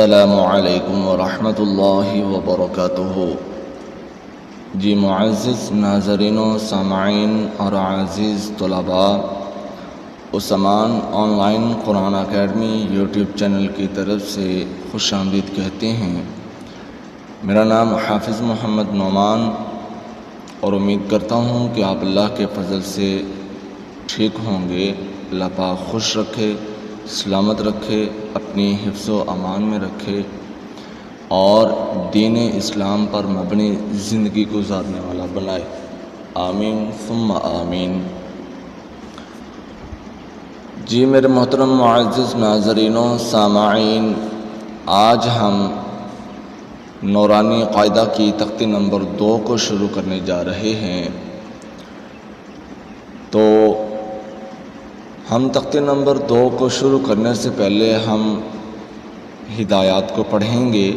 السلام علیکم ورحمۃ اللہ وبرکاتہ۔ جی معزز ناظرین و سامعین اور عزیز طلباء، Usman online Quran academy YouTube channel کی طرف سے خوش آمدید کہتے ہیں۔ میرا نام حافظ محمد نعمان اور امید کرتا ہوں کہ آپ اللہ کے فضل سے ٹھیک ہوں گے۔ اللہ پاک خوش رکھے، سلامت رکھے، اپنی حفظ و امان میں رکھے اور دین اسلام پر مبنی زندگی گزارنے والا بنائے، آمین ثم آمین۔ جی میرے محترم معزز ناظرین و سامعین، آج ہم نورانی قاعدہ کی تختی نمبر 2 کو شروع کرنے جا رہے ہیں۔ تو ہم تختی نمبر 2 کو شروع کرنے سے پہلے ہم ہدایات کو پڑھیں گے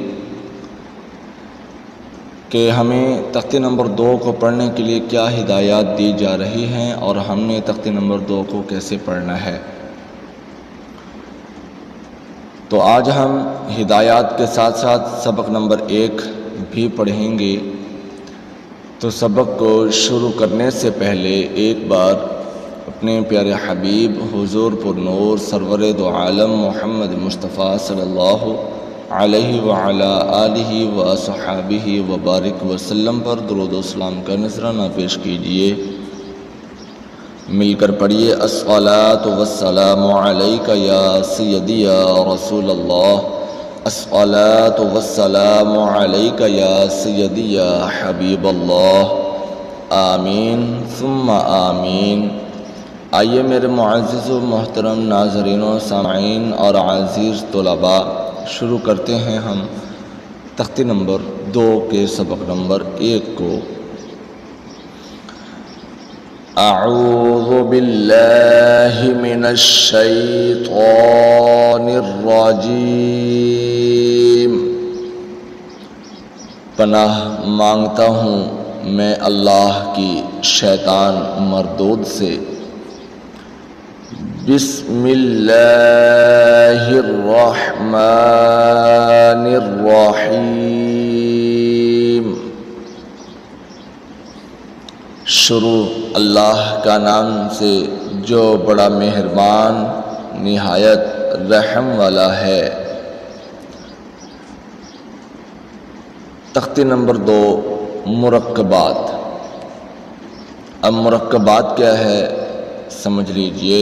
کہ ہمیں تختی نمبر 2 کو پڑھنے کے لیے کیا ہدایات دی جا رہی ہیں اور ہم نے تختی نمبر 2 کو کیسے پڑھنا ہے۔ تو آج ہم ہدایات کے ساتھ ساتھ سبق نمبر 1 بھی پڑھیں گے۔ تو سبق کو شروع کرنے سے پہلے ایک بار اپنے پیارے حبیب حضور پر نور سرور دو عالم محمد مصطفیٰ صلی اللہ علیہ وعلی آلہ وصحابہ وبارک وسلم پر درود و سلام کا نذرانہ پیش کیجیے۔ مل کر پڑھیے، الصلاۃ والسلام علیک یا سیدی یا رسول اللہ، الصلاۃ والسلام علیک یا سیدی یا حبیب اللہ، آمین ثم آمین۔ آئیے میرے معزز و محترم ناظرین و سامعین اور عزیز طلباء، شروع کرتے ہیں ہم تختی نمبر 2 کے سبق نمبر 1 کو۔ اعوذ باللہ من الشیطان الرجیم۔ پناہ مانگتا ہوں میں اللہ کی شیطان مردود سے۔ بسم اللہ الرحمن الرحیم۔ شروع اللہ کا نام سے جو بڑا مہربان نہایت رحم والا ہے۔ تختی نمبر 2، مرکبات۔ اب مرکبات کیا ہے سمجھ لیجئے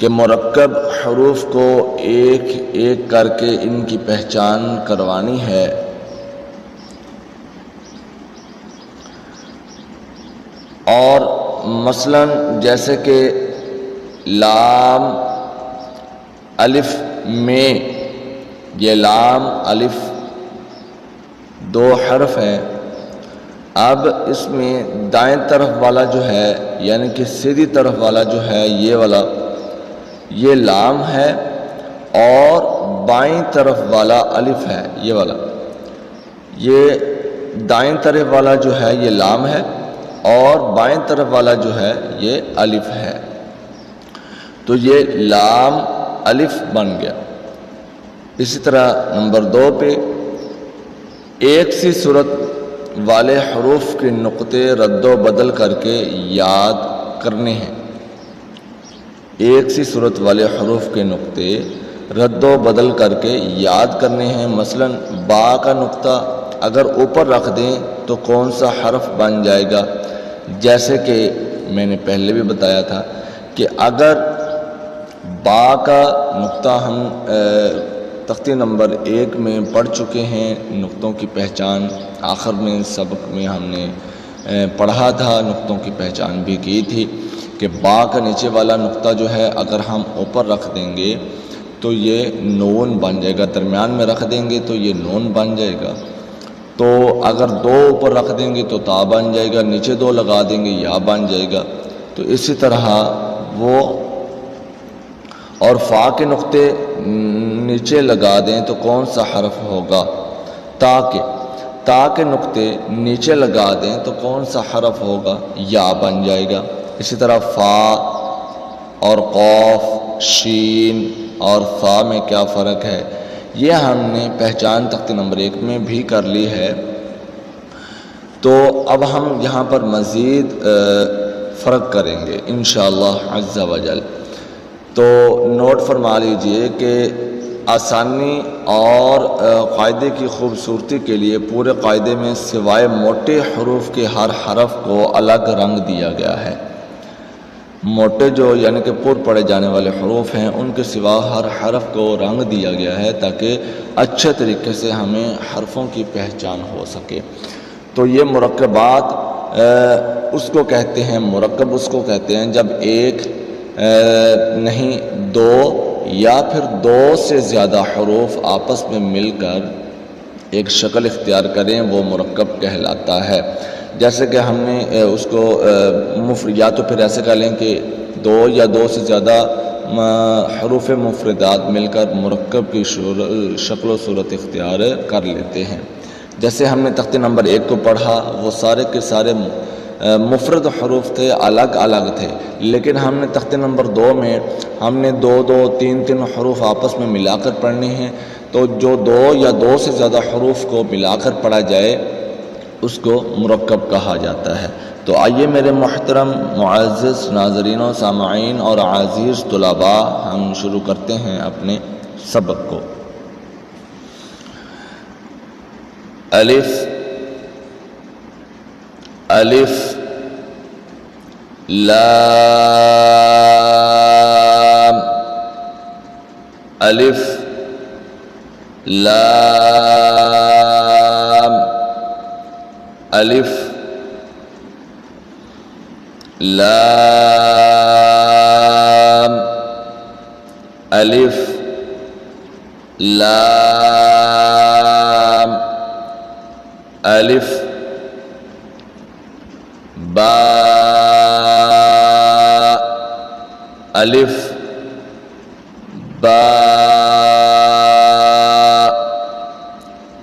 کہ مرکب حروف کو ایک ایک کر کے ان کی پہچان کروانی ہے۔ اور مثلا جیسے کہ لام الف میں، یہ لام الف 2 حرف ہیں۔ اب اس میں دائیں طرف والا جو ہے یعنی کہ سیدھی طرف والا جو ہے یہ والا، یہ لام ہے، اور بائیں طرف والا الف ہے یہ والا۔ یہ دائیں طرف والا جو ہے یہ لام ہے اور بائیں طرف والا جو ہے یہ الف ہے۔ تو یہ لام الف بن گیا۔ اسی طرح نمبر 2 پہ ایک سی صورت والے حروف کے نقطے رد و بدل کر کے یاد کرنے ہیں۔ ایک سی صورت والے حروف کے نقطے رد و بدل کر کے یاد کرنے ہیں۔ مثلا با کا نقطہ اگر اوپر رکھ دیں تو کون سا حرف بن جائے گا؟ جیسے کہ میں نے پہلے بھی بتایا تھا کہ اگر با کا نقطہ ہم تختی نمبر 1 میں پڑھ چکے ہیں، نقطوں کی پہچان آخر میں سبق میں ہم نے پڑھا تھا، نقطوں کی پہچان بھی کی تھی کہ با کا نیچے والا نقطہ جو ہے اگر ہم اوپر رکھ دیں گے تو یہ نون بن جائے گا، درمیان میں رکھ دیں گے تو یہ نون بن جائے گا، تو اگر 2 اوپر رکھ دیں گے تو تا بن جائے گا، نیچے 2 لگا دیں گے یا بن جائے گا۔ تو اسی طرح وہ اور فا کے نقطے نیچے لگا دیں تو کون سا حرف ہوگا؟ تا کے نقطے نیچے لگا دیں تو کون سا حرف ہوگا؟ یا بن جائے گا۔ اسی طرح فا اور قاف، شین، اور فا میں کیا فرق ہے، یہ ہم نے پہچان تختی نمبر 1 میں بھی کر لی ہے۔ تو اب ہم یہاں پر مزید فرق کریں گے انشاءاللہ عز و جل۔ تو نوٹ فرما لیجئے کہ آسانی اور قاعدے کی خوبصورتی کے لیے پورے قاعدے میں سوائے موٹے حروف کے ہر حرف کو الگ رنگ دیا گیا ہے۔ موٹے جو یعنی کہ پر پڑھے جانے والے حروف ہیں ان کے سوا ہر حرف کو رنگ دیا گیا ہے تاکہ اچھے طریقے سے ہمیں حرفوں کی پہچان ہو سکے۔ تو یہ مرکبات اس کو کہتے ہیں، مرکب اس کو کہتے ہیں جب ایک نہیں دو یا پھر دو سے زیادہ حروف آپس میں مل کر ایک شکل اختیار کریں وہ مرکب کہلاتا ہے۔ جیسے کہ ہم نے اس کو یا تو پھر ایسے کہہ لیں کہ دو یا دو سے زیادہ حروف مفردات مل کر مرکب کی شکل و صورت اختیار کر لیتے ہیں۔ جیسے ہم نے تختی نمبر 1 کو پڑھا، وہ سارے کے سارے مفرد حروف تھے، الگ الگ تھے، لیکن ہم نے تختی نمبر 2 میں ہم نے دو دو تین تین حروف آپس میں ملا کر پڑھنے ہیں۔ تو جو دو یا دو سے زیادہ حروف کو ملا کر پڑھا جائے اس کو مرکب کہا جاتا ہے۔ تو آئیے میرے محترم معزز ناظرین و سامعین اور عزیز طلباء، ہم شروع کرتے ہیں اپنے سبق کو۔ الف الف لام الف لام الف لام الف لام الف با الف با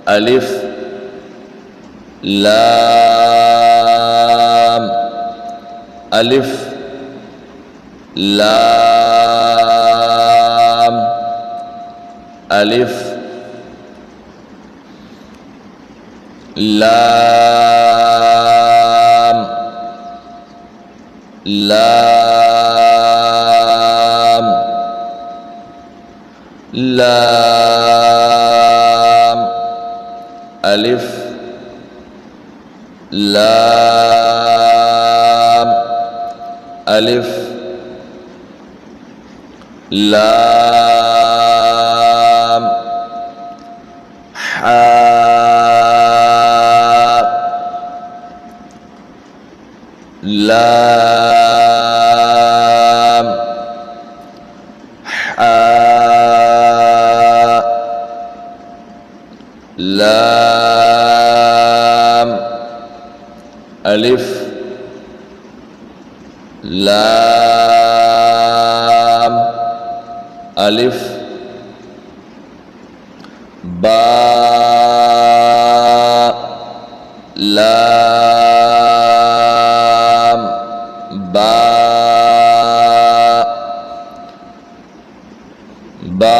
الف لام الف لام الف لام لام لام الف لام الف لام حاء لام حاء لام الف لام الف با لام با با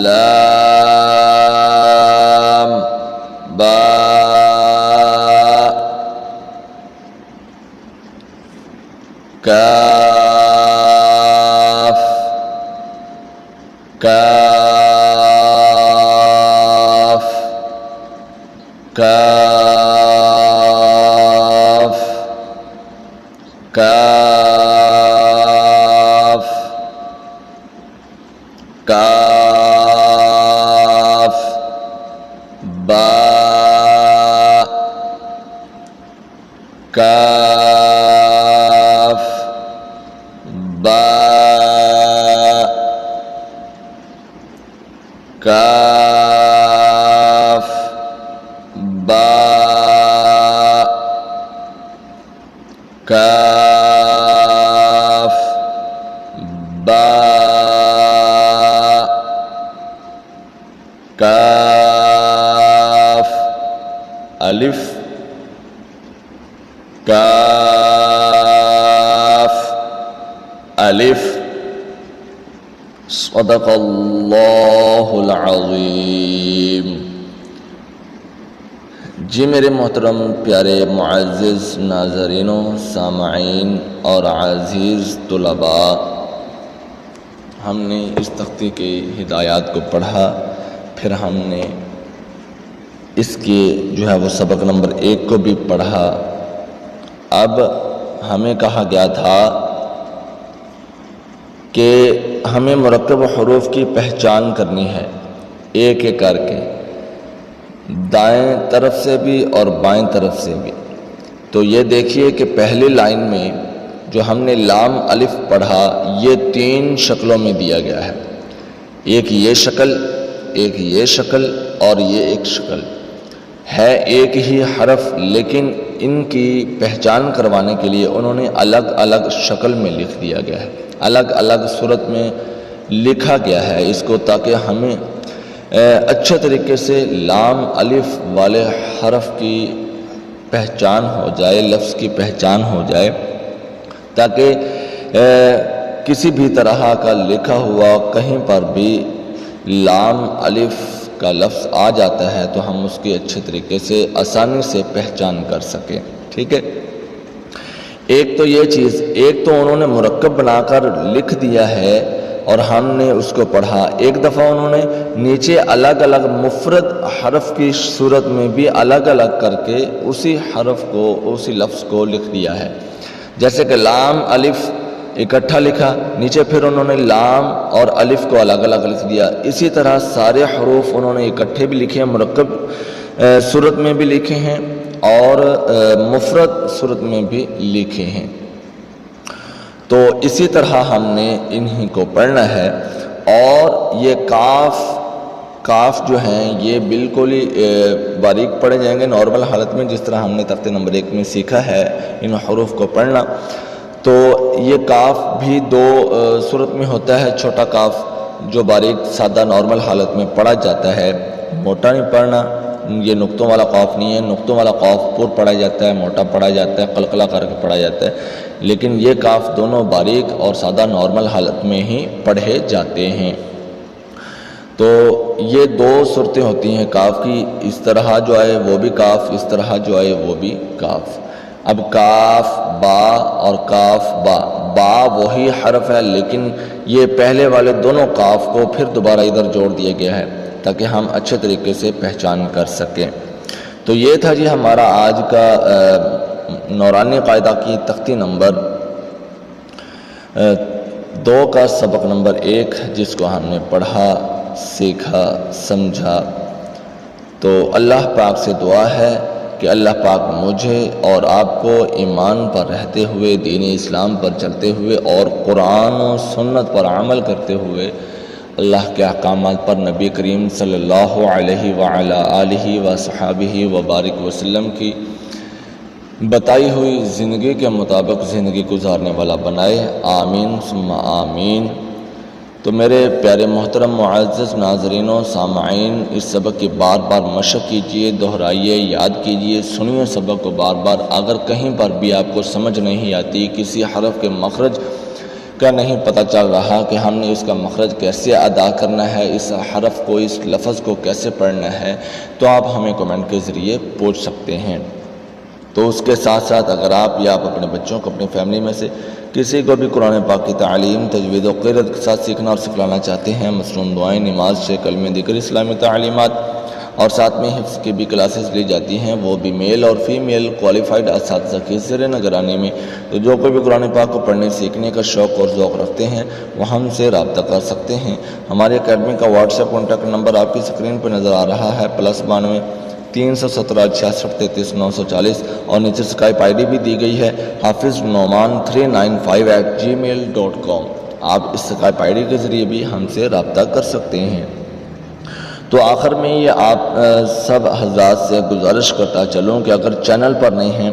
لام با کاف کاف کاف کاف کاف با کاف با کاف با کاف با کاف الف کاف الف صدق اللہ العظیم۔ جی میرے محترم پیارے معزز ناظرینوں، سامعین اور عزیز طلباء، ہم نے اس تختی کی ہدایات کو پڑھا، پھر ہم نے اس کے جو ہے وہ سبق نمبر 1 کو بھی پڑھا۔ اب ہمیں کہا گیا تھا کہ ہمیں مرکب حروف کی پہچان کرنی ہے ایک ایک کر کے، دائیں طرف سے بھی اور بائیں طرف سے بھی۔ تو یہ دیکھیے کہ پہلی لائن میں جو ہم نے لام الف پڑھا، یہ 3 شکلوں میں دیا گیا ہے، ایک یہ شکل، ایک یہ شکل اور یہ ایک شکل ہے، ایک ہی حرف، لیکن ان کی پہچان کروانے کے لیے انہوں نے الگ الگ شکل میں لکھ دیا گیا ہے، الگ الگ صورت میں لکھا گیا ہے اس کو، تاکہ ہمیں اچھے طریقے سے لام الف والے حرف کی پہچان ہو جائے، لفظ کی پہچان ہو جائے، تاکہ کسی بھی طرح کا لکھا ہوا کہیں پر بھی لام الف کا لفظ آ جاتا ہے تو ہم اس کی اچھے طریقے سے آسانی سے پہچان کر سکیں۔ ٹھیک ہے، ایک تو یہ چیز، ایک تو انہوں نے مرکب بنا کر لکھ دیا ہے اور ہم نے اس کو پڑھا، ایک دفعہ انہوں نے نیچے الگ الگ مفرد حرف کی صورت میں بھی الگ الگ کر کے اسی حرف کو، اسی لفظ کو لکھ دیا ہے، جیسے کہ لام الف اکٹھا لکھا، نیچے پھر انہوں نے لام اور الف کو الگ الگ لکھ دیا۔ اسی طرح سارے حروف انہوں نے اکٹھے بھی لکھے ہیں، مرکب صورت میں بھی لکھے ہیں اور مفرد صورت میں بھی لکھے ہیں۔ تو اسی طرح ہم نے انہی کو پڑھنا ہے، اور یہ کاف جو ہیں یہ بالکل ہی باریک پڑھے جائیں گے نارمل حالت میں، جس طرح ہم نے تختے نمبر 1 میں سیکھا ہے ان حروف کو پڑھنا۔ تو یہ کاف بھی 2 صورت میں ہوتا ہے، چھوٹا کاف جو باریک سادہ نارمل حالت میں پڑھا جاتا ہے، موٹا نہیں پڑھنا، یہ نقطوں والا قاف نہیں ہے، نقطوں والا قاف پر پڑھا جاتا ہے، موٹا پڑھا جاتا ہے، قلقلہ کر کے پڑھا جاتا ہے، لیکن یہ کاف دونوں باریک اور سادہ نارمل حالت میں ہی پڑھے جاتے ہیں۔ تو یہ 2 صورتیں ہوتی ہیں کاف کی، اس طرح جو آئے وہ بھی کاف، اس طرح جو آئے وہ بھی کاف۔ اب کاف با اور کاف با، با وہی حرف ہے، لیکن یہ پہلے والے دونوں کاف کو پھر دوبارہ ادھر جوڑ دیا گیا ہے تاکہ ہم اچھے طریقے سے پہچان کر سکیں۔ تو یہ تھا جی ہمارا آج کا نورانی قاعدہ کی تختی نمبر 2 کا سبق نمبر 1، جس کو ہم نے پڑھا، سیکھا، سمجھا۔ تو اللہ پاک سے دعا ہے کہ اللہ پاک مجھے اور آپ کو ایمان پر رہتے ہوئے، دین اسلام پر چلتے ہوئے اور قرآن و سنت پر عمل کرتے ہوئے اللہ کے احکامات پر نبی کریم صلی اللہ علیہ وعلی آلہ وصحابہ وبارک وسلم کی بتائی ہوئی زندگی کے مطابق زندگی گزارنے والا بنائے، آمین ثم آمین۔ تو میرے پیارے محترم معزز ناظرین و سامعین، اس سبق کی بار بار مشق کیجئے، دہرائیے، یاد کیجئے، سنیے سبق کو بار بار۔ اگر کہیں پر بھی آپ کو سمجھ نہیں آتی، کسی حرف کے مخرج کا نہیں پتہ چل رہا کہ ہم نے اس کا مخرج کیسے ادا کرنا ہے، اس حرف کو، اس لفظ کو کیسے پڑھنا ہے، تو آپ ہمیں کمنٹ کے ذریعے پوچھ سکتے ہیں۔ تو اس کے ساتھ ساتھ اگر آپ یا آپ اپنے بچوں کو، اپنی فیملی میں سے کسی کو بھی قرآن پاک کی تعلیم، تجوید و قرأت کے ساتھ سیکھنا اور سکھلانا چاہتے ہیں، مصنون دعائیں، نماز سے کلمہ ذکر، اسلامی تعلیمات اور ساتھ میں حفظ کی بھی کلاسز لی جاتی ہیں، وہ بھی میل اور فیمیل کوالیفائڈ اساتذہ کی زیر نگرانی میں۔ تو جو کوئی بھی قرآن پاک کو پڑھنے سیکھنے کا شوق اور ذوق رکھتے ہیں وہ ہم سے رابطہ کر سکتے ہیں۔ ہمارے اکیڈمی کا واٹس ایپ کانٹیکٹ نمبر آپ کی اسکرین پہ نظر آ رہا ہے، +92 317 66 33 940، اور نیچے اسکائپ آئی ڈی بھی دی گئی ہے، hafiznoman395@gmail.com۔ آپ اس اسکائپ آئی ڈی کے ذریعے بھی ہم سے رابطہ کر سکتے ہیں۔ تو آخر میں یہ آپ سب حضرات سے گزارش کرتا چلوں کہ اگر چینل پر نہیں ہیں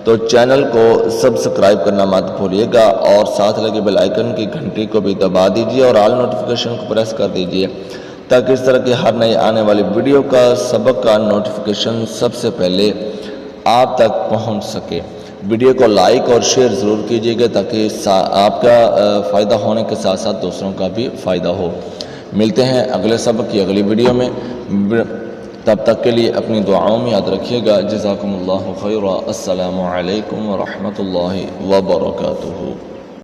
تو چینل کو سبسکرائب کرنا مت بھولیے گا، اور ساتھ لگے بیل آئیکن کی گھنٹی کو بھی دبا دیجیے اور آل نوٹیفیکیشن کو پریس کر دیجیے، تاکہ اس طرح کی ہر نئی آنے والی ویڈیو کا، سبق کا نوٹیفیکیشن سب سے پہلے آپ تک پہنچ سکے۔ ویڈیو کو لائک اور شیئر ضرور کیجیے گا تاکہ آپ کا فائدہ ہونے کے ساتھ ساتھ دوسروں کا بھی فائدہ ہو۔ ملتے ہیں اگلے سبق کی اگلی ویڈیو میں، تب تک کے لیے اپنی دعاؤں میں یاد رکھیے گا۔ جزاکم اللہ خیرا۔ السلام علیکم ورحمۃ اللہ وبرکاتہ۔